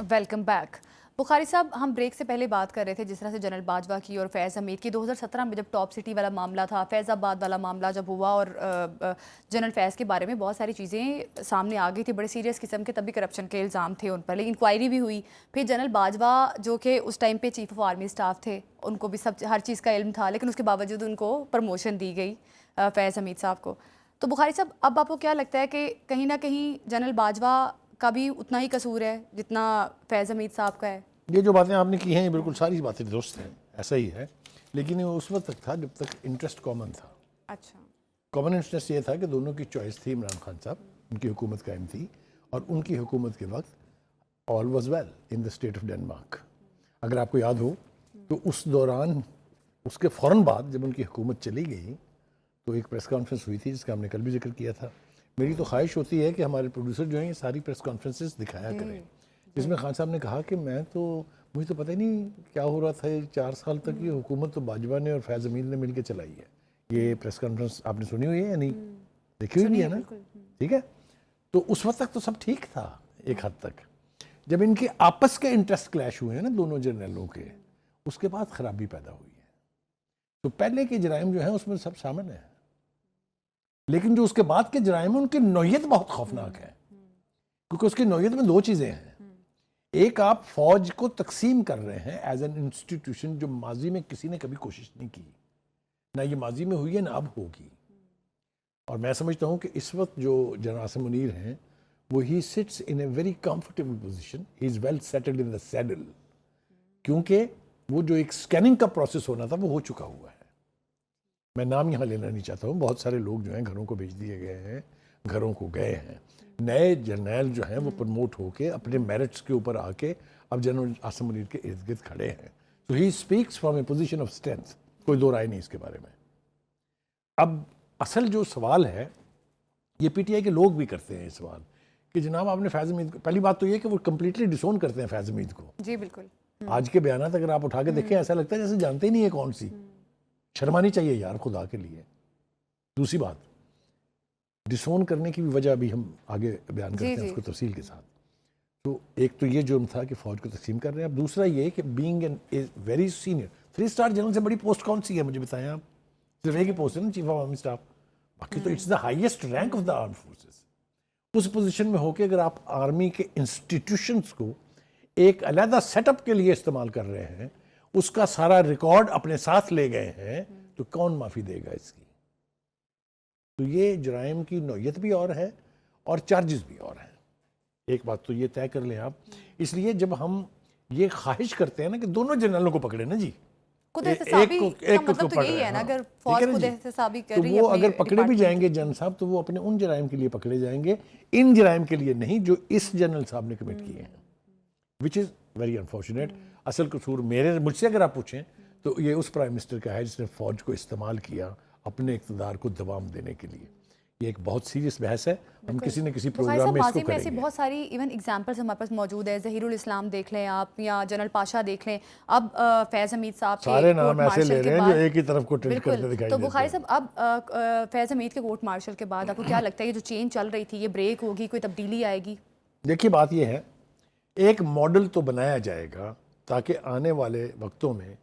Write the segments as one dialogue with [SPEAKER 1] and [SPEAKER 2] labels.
[SPEAKER 1] Welcome back بخاری صاحب. ہم break سے پہلے بات کر رہے تھے جس طرح سے جنرل باجوہ کی اور فیض حمید کی 2017 میں جب ٹاپ سٹی والا معاملہ تھا, فیض آباد والا معاملہ جب ہوا اور جنرل فیض کے بارے میں بہت ساری چیزیں سامنے آ گئی تھی, بڑے سیریس قسم کے, تبھی کرپشن کے الزام تھے ان پر, لیکن انکوائری بھی ہوئی. پھر جنرل باجوہ جو کہ اس ٹائم پہ چیف آف آرمی اسٹاف تھے, ان کو بھی ہر چیز کا علم تھا, لیکن اس کے باوجود ان کو پروموشن دی گئی فیض حمید صاحب کو. تو بخاری صاحب اب آپ کو کیا لگتا ہے کہ کہیں نہ کہیں جنرل باجوہ کا بھی اتنا ہی قصور ہے جتنا فیض حمید صاحب کا ہے؟
[SPEAKER 2] یہ جو باتیں آپ نے کی ہیں یہ بالکل ساری باتیں درست ہیں, ایسا ہی ہے, لیکن یہ اس وقت تک تھا جب تک انٹرسٹ کامن تھا.
[SPEAKER 1] اچھا,
[SPEAKER 2] کامن انٹرسٹ یہ تھا کہ دونوں کی چوائس تھی, عمران خان صاحب, ان کی حکومت قائم تھی, اور ان کی حکومت کے وقت all was well in the state of Denmark. اگر آپ کو یاد ہو تو اس دوران, اس کے فوراً بعد جب ان کی حکومت چلی گئی تو ایک پریس کانفرنس ہوئی تھی جس کا ہم نے کل بھی ذکر کیا تھا. میری تو خواہش ہوتی ہے کہ ہمارے پروڈیوسر جو ہیں یہ ساری پریس کانفرنسز دکھایا کریں, جس میں خان صاحب نے کہا کہ مجھے تو پتہ ہی نہیں کیا ہو رہا تھا 4 سال تک, یہ حکومت تو باجوہ نے اور فیض حمید نے مل کے چلائی ہے. یہ پریس کانفرنس آپ نے سنی ہوئی ہے یا نہیں؟ دیکھی ہوئی بھی ہے نا, ٹھیک ہے. تو اس وقت تک تو سب ٹھیک تھا ایک حد تک. جب ان کے آپس کے انٹرسٹ کلیش ہوئے ہیں نا دونوں جنرلوں کے, اس کے بعد خرابی پیدا ہوئی ہے. تو پہلے کے جرائم جو ہیں اس میں سب شامل ہیں, لیکن جو اس کے بعد کے جرائم ہیں ان کی نوعیت بہت خوفناک ہے, کیونکہ اس کی نوعیت میں 2 چیزیں ہیں. ایک, آپ فوج کو تقسیم کر رہے ہیں ایز این انسٹیٹیوشن, جو ماضی میں کسی نے کبھی کوشش نہیں کی, نہ یہ ماضی میں ہوئی ہے نہ اب ہوگی. اور میں سمجھتا ہوں کہ اس وقت جو جنرل عاصم منیر ہیں وہ ہی sits in a very comfortable position, he is well settled in the saddle, کیونکہ وہ جو ایک سکیننگ کا پروسیس ہونا تھا وہ ہو چکا ہوا ہے. میں نام یہاں لینا نہیں چاہتا ہوں, بہت سارے لوگ جو ہیں گھروں کو بھیج دیے گئے ہیں, گھروں کو گئے ہیں. نئے جرنیل جو ہیں وہ پروموٹ ہو کے اپنے میرٹس کے اوپر آ کے اب جنرل عاصم منیر کے ارد گرد کھڑے ہیں. تو he speaks from a position of strength, کوئی 2 رائے نہیں اس کے بارے میں. اب اصل جو سوال ہے, یہ پی ٹی آئی کے لوگ بھی کرتے ہیں یہ سوال کہ جناب آپ نے فیض حمید کو, پہلی بات تو یہ کہ وہ کمپلیٹلی ڈسون کرتے ہیں فیض حمید کو.
[SPEAKER 1] جی بالکل.
[SPEAKER 2] آج کے بیانات اگر آپ اٹھا کے دیکھیں ایسا لگتا ہے جیسے جانتے ہی نہیں ہے کون سی. شرمانی چاہیے یار خدا کے لیے. دوسری بات, ڈسون کرنے کی بھی وجہ بھی ہم آگے بیان کرتے ہیں اس کو تفصیل کے ساتھ. تو ایک تو یہ جرم تھا کہ فوج کو تقسیم کر رہے ہیں. اب دوسرا یہ کہ being an very senior 3 star general سے بڑی پوسٹ کون سی ہے مجھے بتائیں آپ؟ صرف ایک ہی پوسٹ ہے نا, چیف آف آرمی اسٹاف, باقی تو it's the highest rank of the armed forces. اس پوزیشن میں ہو کے اگر آپ آرمی کے انسٹیٹیوشنز کو ایک علیحدہ سیٹ اپ کے لیے استعمال کر رہے ہیں, اس کا سارا ریکارڈ اپنے ساتھ لے گئے ہیں, تو کون معافی دے گا اس کی؟ تو یہ جرائم کی نوعیت بھی اور ہے اور چارجز بھی اور ہیں. ایک بات تو یہ طے کر لیں آپ. اس لیے جب ہم یہ خواہش کرتے ہیں نا کہ دونوں جنرلوں کو پکڑے نا جی,
[SPEAKER 1] مطلب تو یہی ہے نا, اگر فوج خود احتسابی کر رہی ہے,
[SPEAKER 2] تو وہ اگر پکڑے بھی جائیں گے جنرل صاحب تو وہ اپنے ان جرائم کے لیے پکڑے جائیں گے, ان جرائم کے لیے نہیں جو اس جنرل صاحب نے کمٹ کیے ہیں, وچ از ویری انفارچونیٹ. اصل قصور مجھ سے اگر آپ پوچھیں تو یہ اس پرائم منسٹر کا ہے جس نے فوج کو استعمال کیا اپنے اقتدار کو دوام دینے کے لیے. یہ ایک بہت سیریس بحث ہے, ہم کسی نہ کسی پروگرام میں اس کو کریں گے.
[SPEAKER 1] ایسی بہت ساری ایون ایگزامپلز ہمارے پاس موجود ہے. ظہیر الاسلام دیکھ لیں آپ, یا جنرل پاشا دیکھ لیں. اب فیض حمید صاحب کے
[SPEAKER 2] سارے نام ایسے لے رہے ہیں جو ایک ہی طرف کو ٹلٹ کرتے دکھائی دیتے ہیں.
[SPEAKER 1] تو بخاری صاحب اب فیض حمید کے کورٹ مارشل کے بعد آپ کو کیا لگتا ہے یہ جو چینج چل رہی تھی یہ بریک ہوگی, کوئی تبدیلی آئے گی؟
[SPEAKER 2] دیکھیے بات یہ ہے, ایک ماڈل تو بنایا جائے گا تاکہ آنے والے وقتوں میں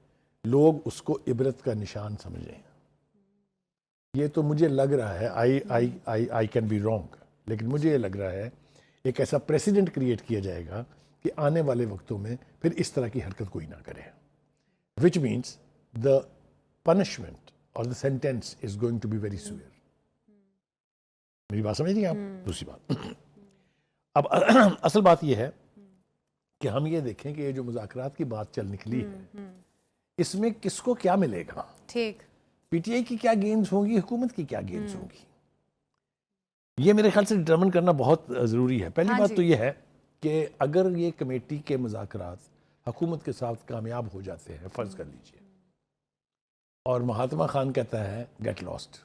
[SPEAKER 2] لوگ اس کو عبرت کا نشان سمجھیں. یہ تو مجھے لگ رہا ہے, آئی کین بی رانگ, لیکن مجھے یہ لگ رہا ہے ایک ایسا پریسیڈنٹ کریٹ کیا جائے گا کہ آنے والے وقتوں میں پھر اس طرح کی حرکت کوئی نہ کرے, وچ مینس دا پنشمنٹ اور the sentence is going to be very severe. میری بات سمجھ رہی ہیں آپ؟ دوسری بات, اب اصل بات یہ ہے کہ ہم یہ دیکھیں کہ یہ جو مذاکرات کی بات چل نکلی ہے اس میں کس کو کیا ملے گا.
[SPEAKER 1] ٹھیک,
[SPEAKER 2] پی ٹی آئی کی کیا گینز ہوں گی, حکومت کی کیا گینز ہوں گی, یہ میرے خیال سے ڈٹرمن کرنا بہت ضروری ہے. پہلی بات تو یہ ہے کہ اگر یہ کمیٹی کے مذاکرات حکومت کے ساتھ کامیاب ہو جاتے ہیں, فرض کر لیجئے, اور مہاتما خان کہتا ہے گیٹ لاسٹ,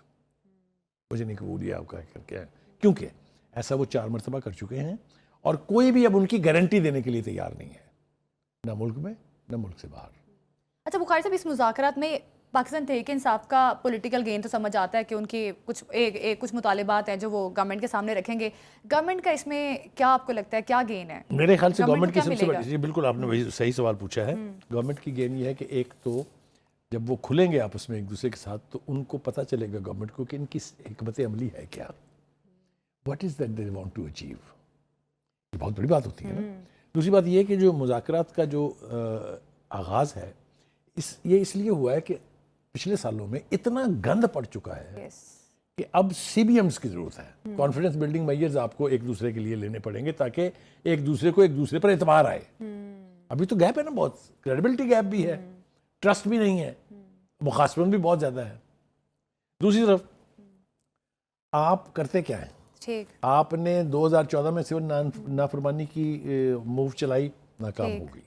[SPEAKER 2] مجھے نہیں قبول یہ آپ کا کر کے, کیونکہ ایسا وہ 4 مرتبہ کر چکے ہیں اور کوئی بھی اب ان کی گارنٹی دینے کے لیے تیار نہیں ہے, نہ ملک میں نہ ملک سے باہر.
[SPEAKER 1] اچھا بخاری صاحب, اس مذاکرات میں پاکستان تحریک انصاف کا پولیٹیکل گین تو سمجھ آتا ہے کہ ان کے کچھ مطالبات ہیں جو وہ گورنمنٹ کے سامنے رکھیں گے. گورنمنٹ کا اس میں کیا آپ کو لگتا ہے کیا گین ہے؟
[SPEAKER 2] میرے خیال سے گورنمنٹ کی
[SPEAKER 1] کو کیا
[SPEAKER 2] سب سے
[SPEAKER 1] ملے گا؟
[SPEAKER 2] بڑی بالکل آپ نے وہی صحیح سوال پوچھا ہے. گورنمنٹ کی گین یہ ہے کہ ایک تو جب وہ کھلیں گے آپس میں ایک دوسرے کے ساتھ تو ان کو پتہ چلے گا گورنمنٹ کو کہ ان کی حکمت عملی ہے کیا, what is that they want to achieve. یہ بہت بڑی بات ہوتی ہے نا. دوسری بات یہ کہ جو مذاکرات کا جو آغاز ہے یہ اس لیے ہوا ہے کہ پچھلے سالوں میں اتنا گند پڑ چکا ہے کہ اب سی بی ایمز کی ضرورت ہے. کانفیڈنس بلڈنگ میجرز آپ کو ایک دوسرے کے لیے لینے پڑیں گے تاکہ ایک دوسرے پر اعتبار آئے. ابھی تو گیپ ہے نا, بہت کریڈیبلٹی گیپ بھی ہے, ٹرسٹ بھی نہیں ہے, مخاصمت بھی بہت زیادہ ہے. دوسری طرف آپ کرتے کیا ہیں؟ آپ نے 2014 میں سول نافرمانی کی موو چلائی, ناکام ہو گئی.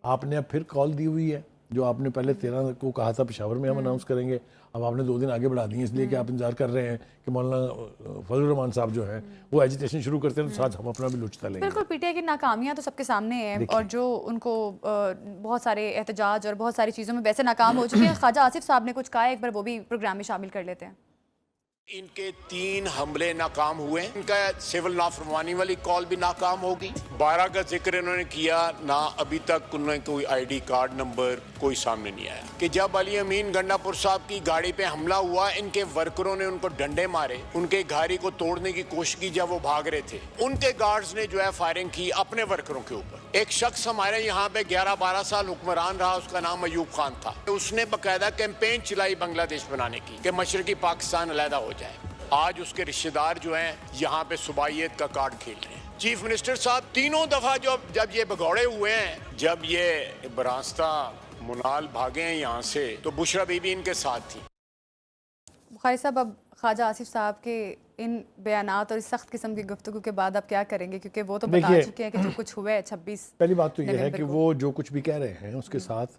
[SPEAKER 2] آپ نے اب پھر کال دی ہوئی ہے جو آپ نے پہلے 13 کو کہا تھا پشاور میں ہم اناؤنس کریں گے, اب آپ نے 2 دن آگے بڑھا دی اس لیے کہ آپ انتظار کر رہے ہیں کہ مولانا فضل الرحمان صاحب جو ہیں وہ ایجیٹیشن شروع کرتے ہیں تو ساتھ ہم اپنا بھی لچتا لیں گے.
[SPEAKER 1] بالکل, پی ٹی آئی کی ناکامیاں تو سب کے سامنے ہیں اور جو ان کو بہت سارے احتجاج اور بہت ساری چیزوں میں ویسے ناکام ہو چکے ہیں. خواجہ آصف صاحب نے کچھ کہا ہے, ایک بار وہ بھی پروگرام میں شامل کر لیتے ہیں.
[SPEAKER 3] ان کے 3 حملے ناکام ہوئے, ان کا سول نافرمانی والی کال بھی ناکام ہوگی. 12 کا ذکر انہوں نے کیا, نہ ابھی تک انہوں نے کوئی آئی ڈی کارڈ نمبر کوئی سامنے نہیں آیا. کہ جب علی امین گنڈا پور صاحب کی گاڑی پہ حملہ ہوا, ان کے ورکروں نے ان کو ڈنڈے مارے, ان کے گاڑی کو توڑنے کی کوشش کی جب وہ بھاگ رہے تھے. ان کے گارڈز نے جو ہے فائرنگ کی اپنے ورکروں کے اوپر. ایک شخص ہمارے یہاں پہ 11-12 سال حکمران رہا, اس کا نام ایوب خان تھا. اس نے باقاعدہ کیمپین چلائی بنگلہ دیش بنانے کی کہ مشرقی پاکستان علیحدہ ہو جائے. آج اس کے رشتہ دار جو ہیں یہاں پہ صوبائیت کا کارڈ کھیل رہے ہیں. چیف منسٹر صاحب 3 دفعہ جب یہ بگوڑے ہوئے ہیں, جب یہ براستہ منال بھاگے ہیں یہاں سے, تو بشرا بی بی ان کے ساتھ تھی.
[SPEAKER 1] بخاری صاحب, اب خواجہ آصف صاحب کے ان بیانات اور اس سخت قسم کی گفتگو کے بعد اب کیا کریں گے, کیونکہ وہ تو بتا چکے ہیں کہ جو کچھ ہوا ہے 26.
[SPEAKER 2] پہلی بات تو یہ ہے کہ وہ جو کچھ بھی کہہ رہے ہیں اس کے ساتھ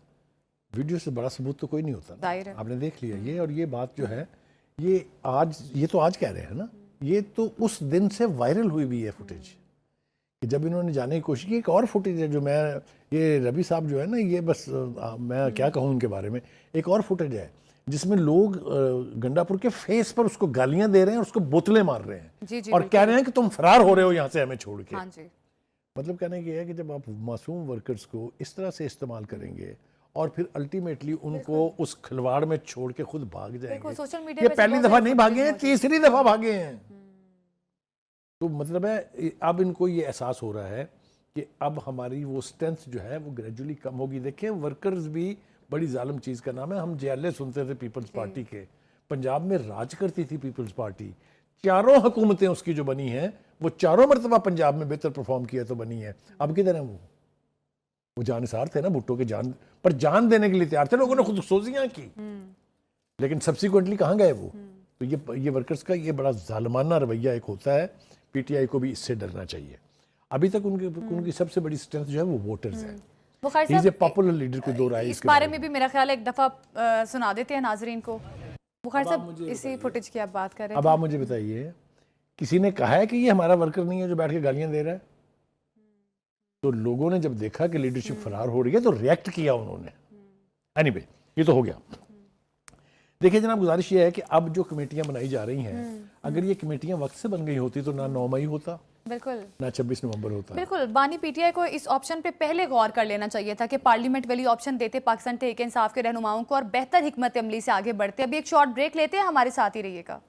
[SPEAKER 2] ویڈیو سے بڑا ثبوت تو کوئی نہیں ہوتا. آپ نے دیکھ لیا یہ, اور یہ بات جو ہے یہ تو آج کہہ رہے ہیں نا, یہ تو اس دن سے وائرل ہوئی بھی ہے فوٹیج کہ جب انہوں نے جانے کی کوشش کی. ایک اور فوٹیج ہے جو یہ ربی صاحب جو ہے نا, یہ بس میں کیا کہوں ان کے بارے میں, ایک اور فوٹیج ہے جس میں لوگ گنڈا پور کے فیس پر اس کو گالیاں دے رہے ہیں اور اس کو بوتلیں مار رہے ہیں اور کہہ رہے ہیں کہ تم فرار ہو رہے ہو یہاں سے ہمیں چھوڑ کے. مطلب کہنے کی ہے کہ جب آپ معصوم ورکرز کو اس طرح سے استعمال کریں گے اور پھر الٹیمیٹلی ان کو اس کھلواڑ میں چھوڑ کے خود بھاگ جائیں گے. یہ پہلی دفعہ نہیں بھاگے ہیں, تیسری دفعہ بھاگے ہیں. تو مطلب ہے اب ان کو یہ احساس ہو رہا ہے کہ اب ہماری وہ سٹرینتھ جو ہے وہ گریجولی کم ہوگی. دیکھیں ورکرز بھی بڑی ظالم چیز کا نام ہے. ہم JLA سنتے تھے پیپلز پارٹی کے, پنجاب میں راج کرتی تھی پیپلز پارٹی. 4 حکومتیں اس کی جو بنی ہیں وہ 4 مرتبہ پنجاب میں بہتر پرفارم کیا تو بنی ہے. اب کدھر ہیں وہ جانثار تھے نا بھٹو کے, جان پر جان دینے کے لیے تیار تھے, لوگوں نے خود سوزیاں کی, لیکن سبسیکوئنٹلی کہاں گئے وہ. تو یہ ورکرز کا یہ بڑا ظالمانہ رویہ ایک ہوتا ہے. پی ٹی آئی کو بھی اس سے ڈرنا چاہیے. ابھی تک ان کی سب سے بڑی اسٹرینتھ جو ہے وہ ووٹرز ہیں. ہی از اے پاپولر لیڈر, کوئی دو رائے
[SPEAKER 1] اس بارے میں بھی میرا خیال ہے ایک دفعہ سنا دیتے ہیں ناظرین کو. بخاری صاحب, اسی فوٹیج کی آپ بات کر رہے ہیں.
[SPEAKER 2] اب آپ مجھے بتائیے, کسی نے کہا ہے کہ یہ ہمارا ورکر نہیں ہے جو بیٹھ کے گالیاں دے رہا ہے؟ تو لوگوں نے جب دیکھا کہ لیڈرشپ فرار ہو رہی ہے تو ریئیکٹ کیا انہوں نے. اینی وے, یہ تو ہو گیا. دیکھیں جناب, گزارش یہ ہے کہ اب جو کمیٹیاں بنائی جا رہی ہیں, اگر یہ کمیٹیاں وقت سے بن گئی ہوتی تو نہ 9 مئی ہوتا,
[SPEAKER 1] بالکل
[SPEAKER 2] نہ 26 نومبر ہوتا.
[SPEAKER 1] بالکل, بانی پی ٹی آئی کو اس آپشن پہ پہلے غور کر لینا چاہیے تھا کہ پارلیمنٹ والی آپشن دیتے پاکستان تحریک انصاف کے رہنماؤں کو اور بہتر حکمت عملی سے آگے بڑھتے. ابھی ایک شارٹ بریک لیتے ہیں, ہمارے ساتھ ہی رہیے گا.